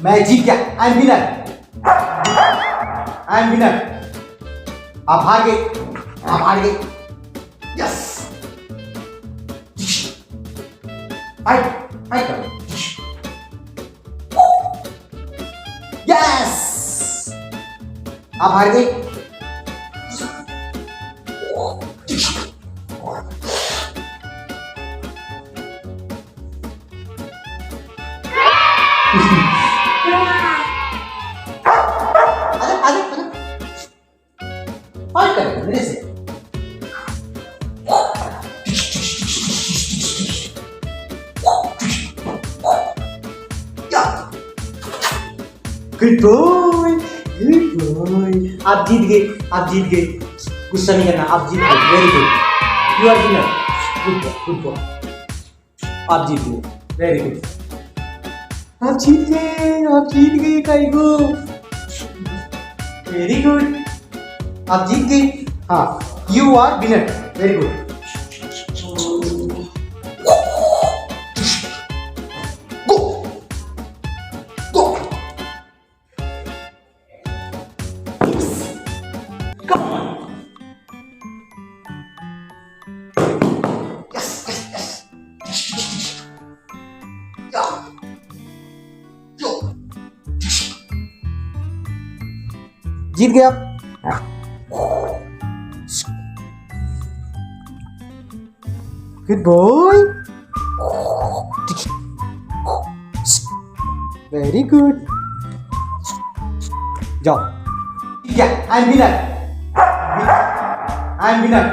मैं जीत गया, I am winner, I am winner. आप हार गए, आप हार गए। यस, फाइट फाइट करो। यस, आप हार गए। फाइट करें मेरे से। Good boy, good boy. आप जीत गए, आप जीत गए। गुस्सा नहीं करना, आप जीत गए। Very good, you are winner. Good boy, good boy. आप जीत गए, वेरी गुड। आप जीत गए, आप जीत गए काइगो। वेरी गुड, आप जीत गए। हाँ, you are winner, very good. जीत गया। Good boy, very good. जाओ, जीत गया, I am winner, I am winner.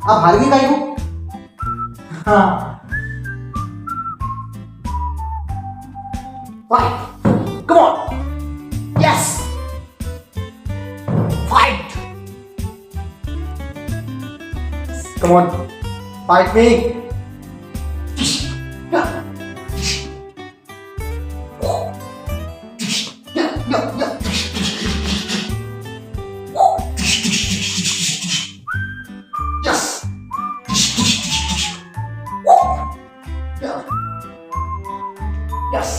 आप हार गए काइगो। हाँ, fight, come on, yes, fight, come on, fight me. Yes. Yes. Yes.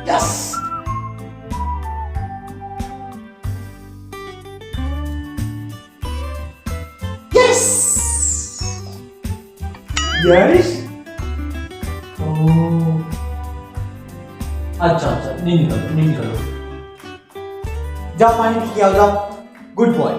Yes. Yes. Oh. अच्छा, नहीं निकलो, नहीं निकलो। जाओ, पानी पी के आओ, जाओ। Good boy.